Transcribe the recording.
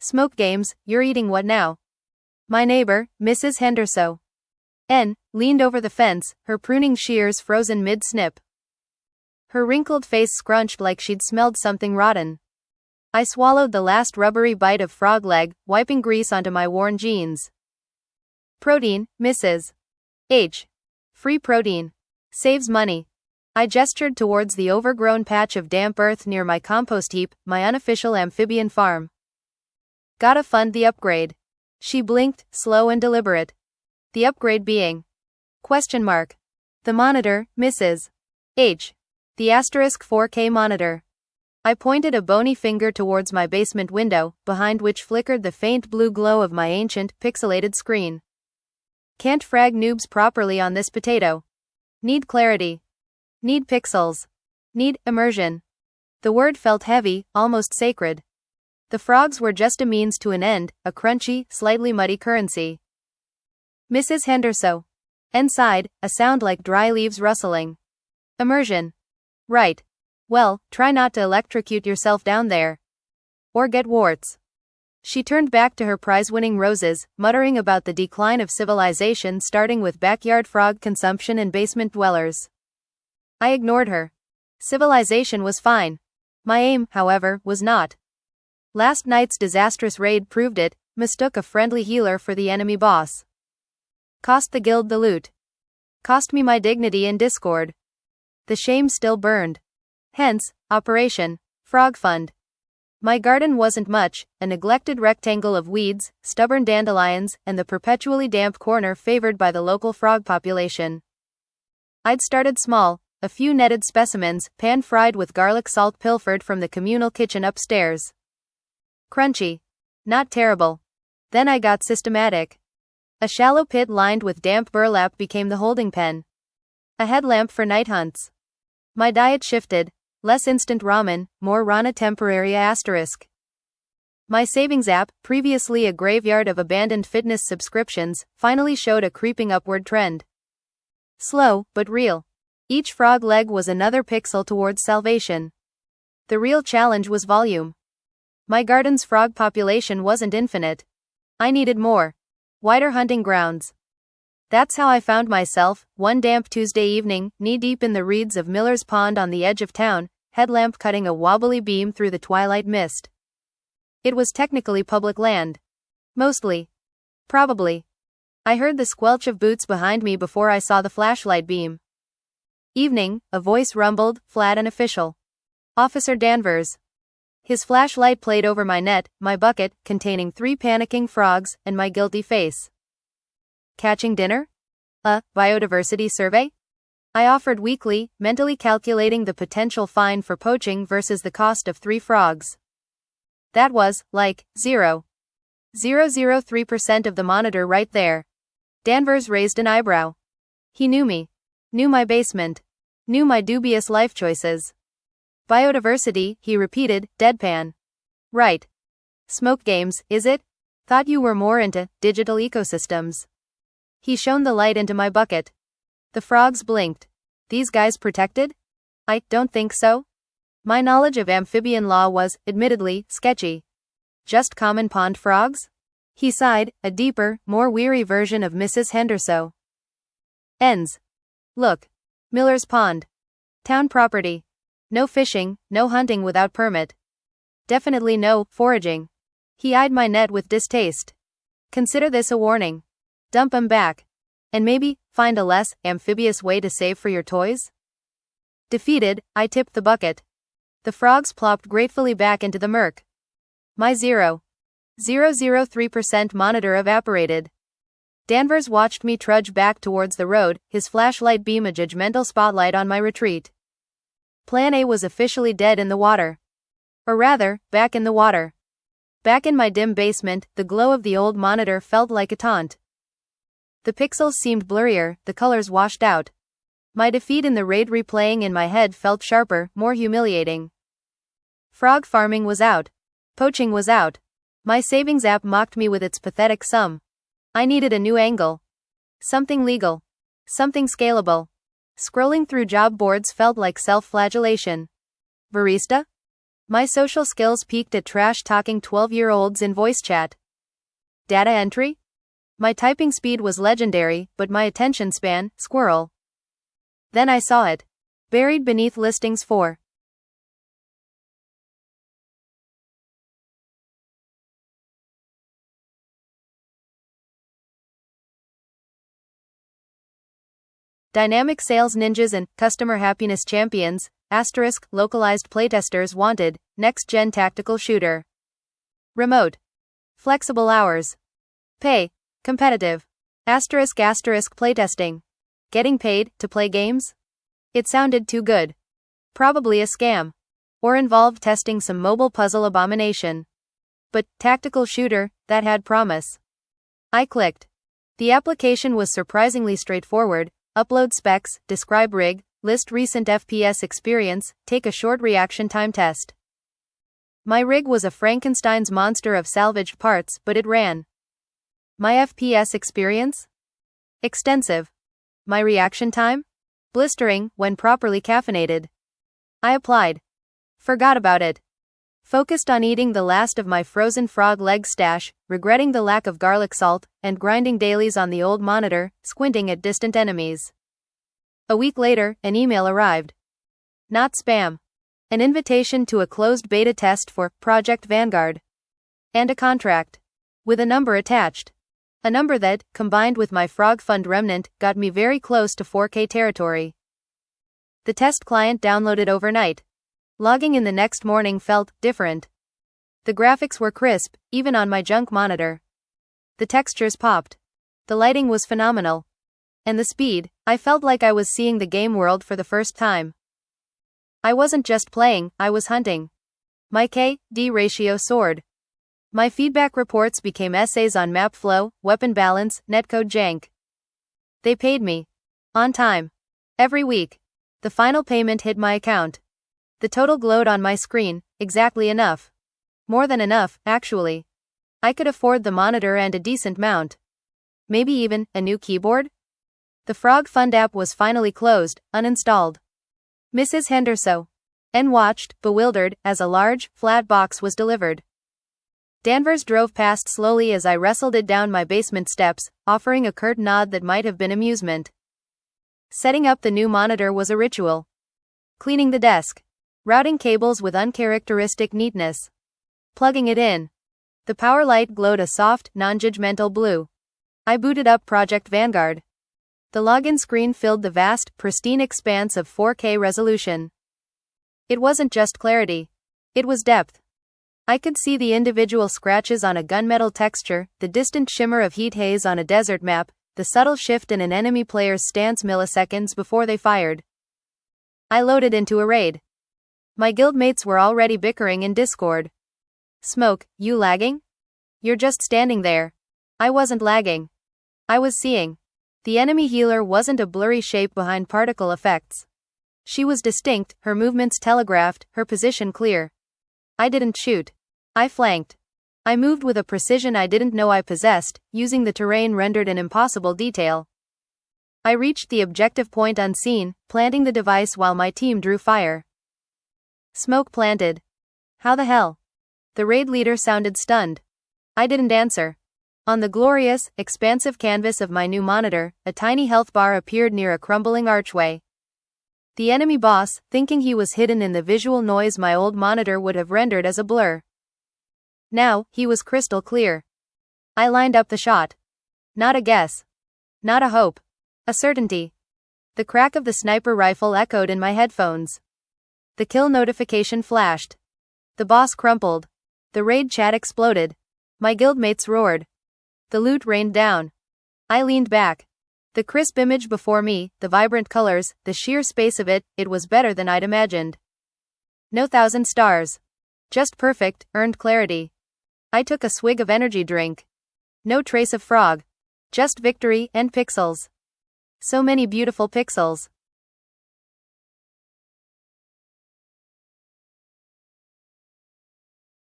Smoke games, you're eating what now? My neighbor, Mrs. Henderson, leaned over the fence, her pruning shears frozen mid-snip. Her wrinkled face scrunched like she'd smelled something rotten. I swallowed the last rubbery bite of frog leg, wiping grease onto my worn jeans. Protein, Mrs. H. Free protein. Saves money. I gestured towards the overgrown patch of damp earth near my compost heap, my unofficial amphibian farm. Gotta fund the upgrade. She blinked, slow and deliberate. The upgrade being? ? The monitor, Mrs. H. The asterisk 4K monitor. I pointed a bony finger towards my basement window, behind which flickered the faint blue glow of my ancient, pixelated screen. Can't frag noobs properly on this potato. Need clarity. Need pixels. Need immersion. The word felt heavy, almost sacred. The frogs were just a means to an end, a crunchy, slightly muddy currency. Mrs. Henderson sighed, a sound like dry leaves rustling. Immersion. Right. Well, try not to electrocute yourself down there. Or get warts. She turned back to her prize-winning roses, muttering about the decline of civilization starting with backyard frog consumption and basement dwellers. I ignored her. Civilization was fine. My aim, however, was not. Last night's disastrous raid proved it, mistook a friendly healer for the enemy boss. Cost the guild the loot. Cost me my dignity in Discord. The shame still burned. Hence, Operation Frog Fund. My garden wasn't much, a neglected rectangle of weeds, stubborn dandelions, and the perpetually damp corner favored by the local frog population. I'd started small, a few netted specimens, pan-fried with garlic salt pilfered from the communal kitchen upstairs. Crunchy. Not terrible. Then I got systematic. A shallow pit lined with damp burlap became the holding pen. A headlamp for night hunts. My diet shifted. Less instant ramen, more Rana Temporaria asterisk. My savings app, previously a graveyard of abandoned fitness subscriptions, finally showed a creeping upward trend. Slow, but real. Each frog leg was another pixel towards salvation. The real challenge was volume. My garden's frog population wasn't infinite. I needed more. Wider hunting grounds. That's how I found myself, one damp Tuesday evening, knee-deep in the reeds of Miller's Pond on the edge of town, headlamp cutting a wobbly beam through the twilight mist. It was technically public land. Mostly. Probably. I heard the squelch of boots behind me before I saw the flashlight beam. Evening, a voice rumbled, flat and official. Officer Danvers. His flashlight played over my net, my bucket, containing 3 panicking frogs, and my guilty face. Catching dinner? A biodiversity survey? I offered weakly, mentally calculating the potential fine for poaching versus the cost of 3 frogs. That was, like, 0.003% of the monitor right there. Danvers raised an eyebrow. He knew me. Knew my basement. Knew my dubious life choices. Biodiversity, he repeated, deadpan. Right. Smoke games, is it? Thought you were more into digital ecosystems. He shone the light into my bucket. The frogs blinked. These guys protected? I don't think so. My knowledge of amphibian law was, admittedly, sketchy. Just common pond frogs? He sighed, a deeper, more weary version of Mrs. Henderson. Look. Miller's Pond. Town property. No fishing, no hunting without permit. Definitely no foraging. He eyed my net with distaste. Consider this a warning. Dump 'em back. And maybe, find a less amphibious way to save for your toys? Defeated, I tipped the bucket. The frogs plopped gratefully back into the murk. My 0.003% monitor evaporated. Danvers watched me trudge back towards the road, his flashlight beam a judgmental spotlight on my retreat. Plan A was officially dead in the water. Or rather, back in the water. Back in my dim basement, the glow of the old monitor felt like a taunt. The pixels seemed blurrier, the colors washed out. My defeat in the raid replaying in my head felt sharper, more humiliating. Frog farming was out. Poaching was out. My savings app mocked me with its pathetic sum. I needed a new angle. Something legal. Something scalable. Scrolling through job boards felt like self-flagellation. Barista? My social skills peaked at trash-talking 12-year-olds in voice chat. Data entry? My typing speed was legendary, but my attention span, squirrel. Then I saw it. Buried beneath listings for Dynamic Sales Ninjas and Customer Happiness Champions, asterisk, localized playtesters wanted, next-gen tactical shooter. Remote. Flexible hours. Pay. Competitive. Asterisk playtesting. Getting paid to play games? It sounded too good. Probably a scam. Or involved testing some mobile puzzle abomination. But, tactical shooter, that had promise. I clicked. The application was surprisingly straightforward. Upload specs, describe rig, list recent FPS experience, take a short reaction time test. My rig was a Frankenstein's monster of salvaged parts, but it ran. My FPS experience? Extensive. My reaction time? Blistering, when properly caffeinated. I applied. Forgot about it. Focused on eating the last of my frozen frog leg stash, regretting the lack of garlic salt, and grinding dailies on the old monitor, squinting at distant enemies. A week later, an email arrived. Not spam. An invitation to a closed beta test for Project Vanguard. And a contract. With a number attached. A number that, combined with my Frog Fund remnant, got me very close to 4K territory. The test client downloaded overnight. Logging in the next morning felt different. The graphics were crisp, even on my junk monitor. The textures popped. The lighting was phenomenal. And the speed, I felt like I was seeing the game world for the first time. I wasn't just playing, I was hunting. My K/D ratio soared. My feedback reports became essays on map flow, weapon balance, netcode jank. They paid me. On time. Every week. The final payment hit my account. The total glowed on my screen, exactly enough. More than enough, actually. I could afford the monitor and a decent mount. Maybe even a new keyboard? The Frog Fund app was finally closed, uninstalled. Mrs. Henderson watched, bewildered, as a large, flat box was delivered. Danvers drove past slowly as I wrestled it down my basement steps, offering a curt nod that might have been amusement. Setting up the new monitor was a ritual. Cleaning the desk. Routing cables with uncharacteristic neatness. Plugging it in. The power light glowed a soft, non-judgmental blue. I booted up Project Vanguard. The login screen filled the vast, pristine expanse of 4K resolution. It wasn't just clarity. It was depth. I could see the individual scratches on a gunmetal texture, the distant shimmer of heat haze on a desert map, the subtle shift in an enemy player's stance milliseconds before they fired. I loaded into a raid. My guildmates were already bickering in Discord. Smoke, you lagging? You're just standing there. I wasn't lagging. I was seeing. The enemy healer wasn't a blurry shape behind particle effects. She was distinct, her movements telegraphed, her position clear. I didn't shoot. I flanked. I moved with a precision I didn't know I possessed, using the terrain rendered in impossible detail. I reached the objective point unseen, planting the device while my team drew fire. Smoke planted. How the hell? The raid leader sounded stunned. I didn't answer. On the glorious, expansive canvas of my new monitor, a tiny health bar appeared near a crumbling archway. The enemy boss, thinking he was hidden in the visual noise my old monitor would have rendered as a blur. Now, he was crystal clear. I lined up the shot. Not a guess. Not a hope. A certainty. The crack of the sniper rifle echoed in my headphones. The kill notification flashed. The boss crumpled. The raid chat exploded. My guildmates roared. The loot rained down. I leaned back. The crisp image before me, the vibrant colors, the sheer space of it, it was better than I'd imagined. No 1,000 stars. Just perfect, earned clarity. I took a swig of energy drink. No trace of frog. Just victory and pixels. So many beautiful pixels.